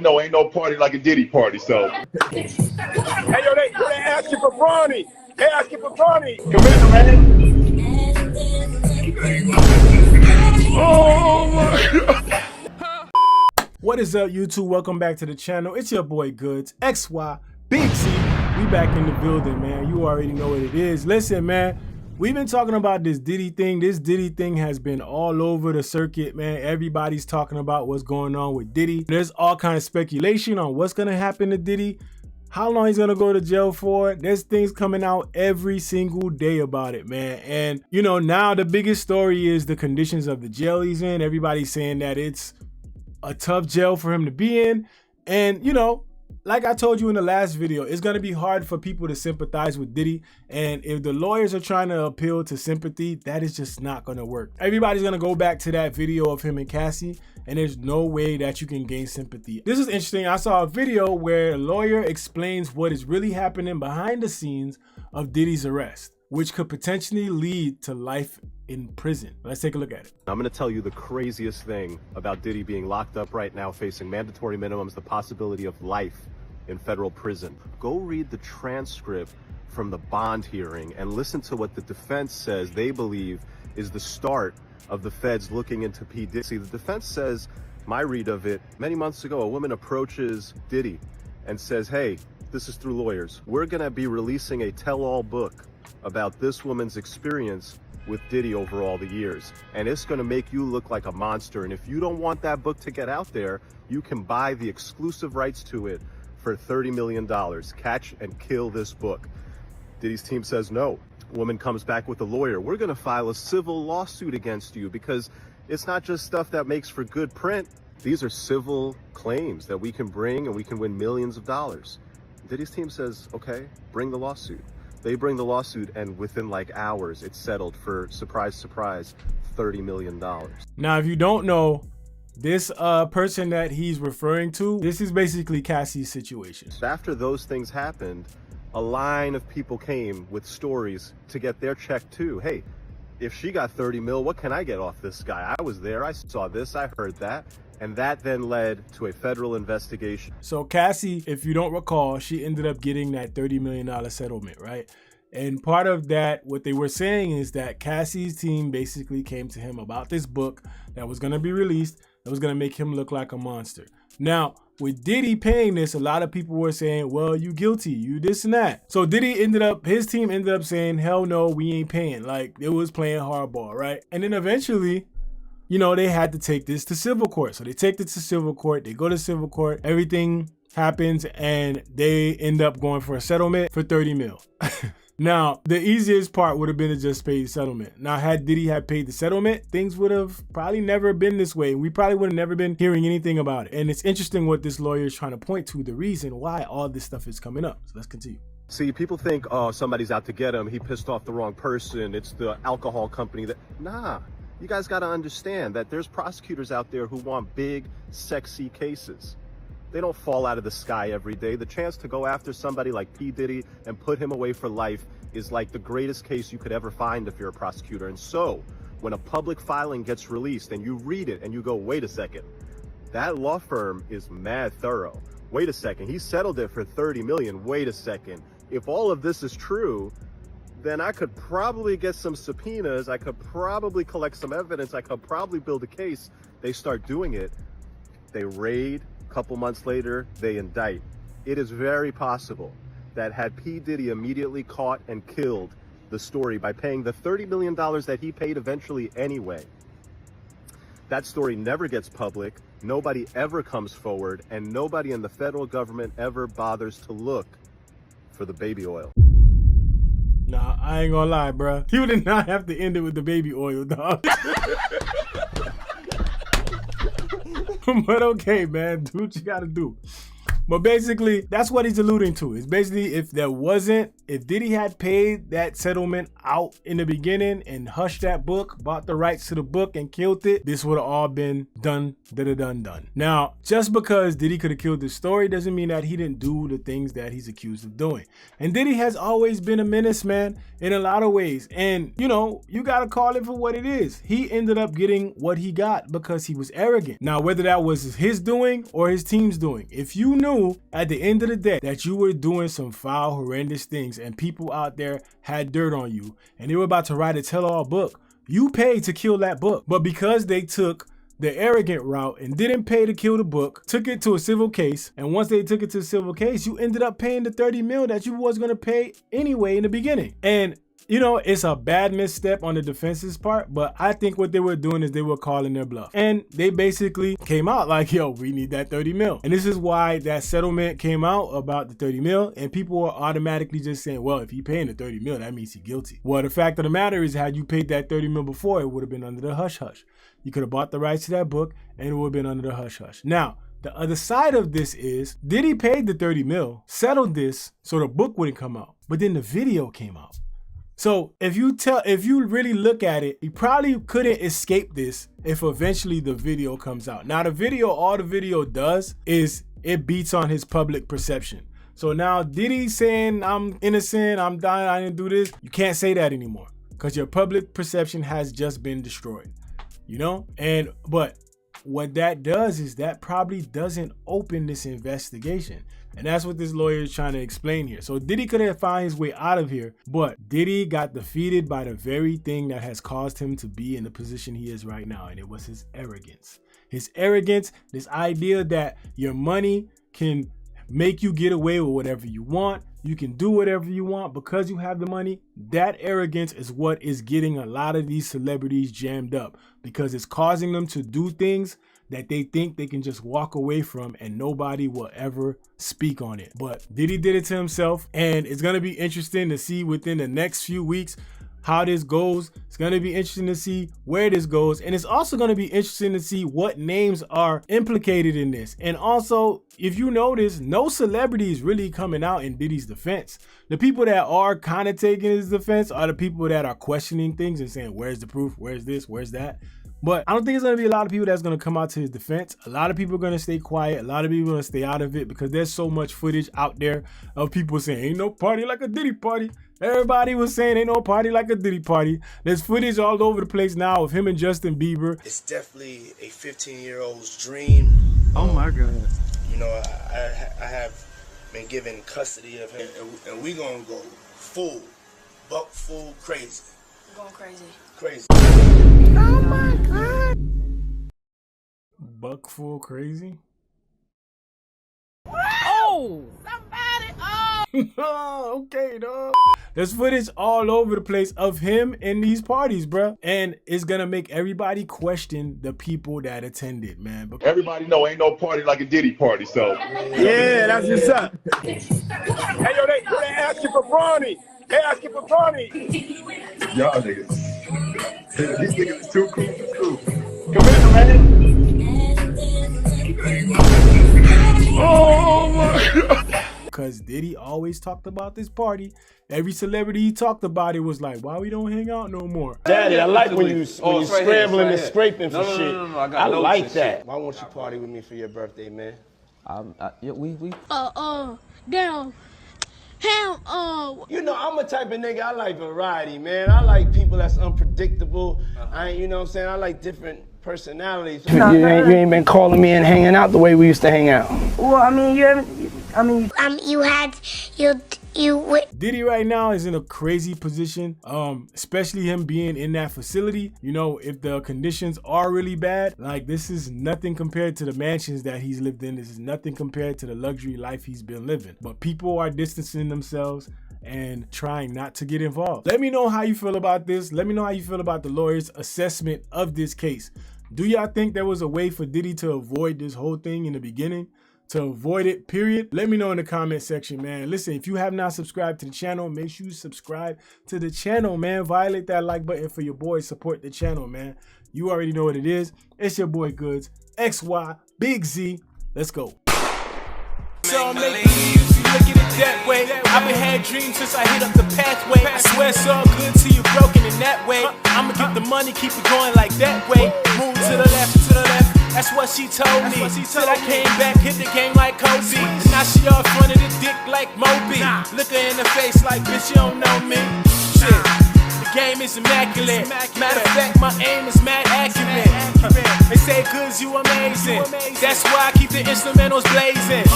No, ain't no party like a Diddy party, so. Hey, yo, they asking for Bronny. They asking for Bronny. Come in, man. Oh, my God. What is up, YouTube? Welcome back to the channel. It's your boy Goods, XY, Big Z. We back in the building, man. You already know what it is. Listen, man, we've been talking about this Diddy thing. This Diddy thing has been all over the circuit, man. Everybody's talking about what's going on with Diddy. There's all kind of speculation on what's going to happen to Diddy, how long he's going to go to jail for. There's things coming out every single day about it, man. And, you know, now the biggest story is the conditions of the jail he's in. Everybody's saying that it's a tough jail for him to be in. And, you know, like I told you in the last video, it's going to be hard for people to sympathize with Diddy. And if the lawyers are trying to appeal to sympathy, that is just not going to work. Everybody's going to go back to that video of him and Cassie, and there's no way that you can gain sympathy. This is interesting. I saw a video where a lawyer explains what is really happening behind the scenes of Diddy's arrest, which could potentially lead to life in prison. Let's take a look at it. I'm going to tell you the craziest thing about Diddy being locked up right now, facing mandatory minimums, the possibility of life in federal prison. Go read the transcript from the bond hearing and listen to what the defense says they believe is the start of the feds looking into P. Diddy. See, the defense says, my read of it, many months ago, a woman approaches Diddy and says, hey, this is through lawyers, we're going to be releasing a tell-all book about this woman's experience with Diddy over all the years, and it's going to make you look like a monster. And if you don't want that book to get out there, you can buy the exclusive rights to it for $30 million. Catch and kill this book. Diddy's team says no. Woman comes back with a lawyer. We're going to file a civil lawsuit against you because it's not just stuff that makes for good print. These are civil claims that we can bring and we can win millions of dollars. Diddy's team says, okay, bring the lawsuit. They bring the lawsuit, and within like hours, it's settled for, surprise, surprise, $30 million. Now, if you don't know, this person that he's referring to, this is basically Cassie's situation. After those things happened, a line of people came with stories to get their check too. Hey, if she got 30 mil, what can I get off this guy? I was there, I saw this, I heard that. And that then led to a federal investigation. So Cassie, if you don't recall, she ended up getting that $30 million settlement, right? And part of that, what they were saying is that Cassie's team basically came to him about this book that was going to be released that was going to make him look like a monster. Now, with Diddy paying this, a lot of people were saying, well, you guilty, you this and that. So Diddy his team ended up saying, hell no, we ain't paying. Like, it was playing hardball, right? And then eventually, you know, they had to take this to civil court. So they take this to civil court, they go to civil court, everything happens, and they end up going for a settlement for 30 mil. Now, the easiest part would have been to just pay the settlement. Now, had Diddy had paid the settlement, things would have probably never been this way. We probably would have never been hearing anything about it. And it's interesting what this lawyer is trying to point to, the reason why all this stuff is coming up. So let's continue. See, people think, oh, somebody's out to get him. He pissed off the wrong person. It's the alcohol company that, nah. You guys got to understand that there's prosecutors out there who want big, sexy cases. They don't fall out of the sky every day. The chance to go after somebody like P. Diddy and put him away for life is like the greatest case you could ever find if you're a prosecutor. And so, when a public filing gets released and you read it and you go, wait a second, that law firm is mad thorough. Wait a second, he settled it for 30 million. Wait a second. If all of this is true, then I could probably get some subpoenas, I could probably collect some evidence, I could probably build a case. They start doing it, they raid, a couple months later, they indict. It is very possible that had P. Diddy immediately caught and killed the story by paying the $30 million that he paid eventually anyway, that story never gets public, nobody ever comes forward, and nobody in the federal government ever bothers to look for the baby oil. Nah, I ain't gonna lie, bro. You did not have to end it with the baby oil, dog. But okay, man, do what you gotta do. But basically, that's what he's alluding to. It's basically if Diddy had paid that settlement out in the beginning and hushed that book, bought the rights to the book and killed it, this would have all been done. Now, just because Diddy could have killed the story doesn't mean that he didn't do the things that he's accused of doing. And Diddy has always been a menace, man, in a lot of ways. And, you know, you got to call it for what it is. He ended up getting what he got because he was arrogant. Now, whether that was his doing or his team's doing, if you knew at the end of the day that you were doing some foul, horrendous things and people out there had dirt on you and they were about to write a tell-all book, you paid to kill that book. But because they took the arrogant route and didn't pay to kill the book, took it to a civil case, and once they took it to a civil case, you ended up paying the 30 mil that you was gonna pay anyway in the beginning. And you know, it's a bad misstep on the defense's part, but I think what they were doing is they were calling their bluff. And they basically came out like, yo, we need that 30 mil. And this is why that settlement came out about the 30 mil, and people were automatically just saying, well, if he paying the 30 mil, that means he's guilty. Well, the fact of the matter is, had you paid that 30 mil before, it would have been under the hush-hush. You could have bought the rights to that book, and it would have been under the hush-hush. Now, the other side of this is, Diddy paid the 30 mil, settled this, so the book wouldn't come out. But then the video came out. So if you really look at it, he probably couldn't escape this if eventually the video comes out. Now the video, all the video does is it beats on his public perception. So now Diddy saying, I'm innocent, I'm dying, I didn't do this. You can't say that anymore because your public perception has just been destroyed, you know? But what that does is that probably doesn't open this investigation. And that's what this lawyer is trying to explain here. So Diddy could have found his way out of here, but Diddy got defeated by the very thing that has caused him to be in the position he is right now. And it was his arrogance. His arrogance, this idea that your money can make you get away with whatever you want. You can do whatever you want because you have the money. That arrogance is what is getting a lot of these celebrities jammed up because it's causing them to do things that they think they can just walk away from and nobody will ever speak on it. But Diddy did it to himself, and it's gonna be interesting to see within the next few weeks how this goes. It's gonna be interesting to see where this goes, and it's also gonna be interesting to see what names are implicated in this. And also, if you notice, no celebrity is really coming out in Diddy's defense. The people that are kind of taking his defense are the people that are questioning things and saying, where's the proof, where's this, where's that? But I don't think there's going to be a lot of people that's going to come out to his defense. A lot of people are going to stay quiet. A lot of people are going to stay out of it because there's so much footage out there of people saying, ain't no party like a Diddy party. Everybody was saying ain't no party like a Diddy party. There's footage all over the place now of him and Justin Bieber. It's definitely a 15-year-old's dream. Oh my God. You know, I have been given custody of him, and we gonna go full crazy. We're going crazy. Crazy. Oh my God. Buck full crazy? Oh! Somebody! Oh! Okay, dog. There's footage all over the place of him in these parties, bruh. And it's gonna make everybody question the people that attended, man. Everybody know ain't no party like a Diddy party, so. Yeah, that's what's up. Hey, yo, they asking for Brawny. They asking for Brawny. Y'all niggas. These niggas is too cool. Come here, man. Oh my God. Because Diddy always talked about this party. Every celebrity he talked about it was like, why we don't hang out no more? Daddy, I like when you scrambling and scraping for shit. No, I like that. Why won't you party with me for your birthday, man? Yeah, we. Damn. Hell, You know, I'm a type of nigga, I like variety, man. I like people that's unpredictable. You know what I'm saying? I like different personalities. You ain't been calling me and hanging out the way we used to hang out. Well, I mean, you haven't. Diddy right now is in a crazy position, especially him being in that facility. You know, if the conditions are really bad, like this is nothing compared to the mansions that he's lived in. This is nothing compared to the luxury life he's been living. But people are distancing themselves and trying not to get involved. Let me know how you feel about this. Let me know how you feel about the lawyer's assessment of this case. Do y'all think there was a way for Diddy to avoid this whole thing in the beginning? To avoid it, period? Let me know in the comment section, man. Listen, if you have not subscribed to the channel, make sure you subscribe to the channel, man. Violate that like button for your boy. Support the channel, man. You already know what it is. It's your boy Goods, XY, Big Z. Let's go. all make believe if you look at it that way. I've been had dreams since I hit up the pathway. I swear it's all good till you're broken in that way. I'ma get the money, keep it going like that way. Move to the left, to the left. That's what she told me. Said I came back, hit the game like Kobe. Now she all front of the dick like Moby. Look her in the face like, bitch, you don't know me. Shit. The game is immaculate. Matter of fact, my aim is mad accurate. They say, cause you amazing. That's why I keep the instrumentals blazing.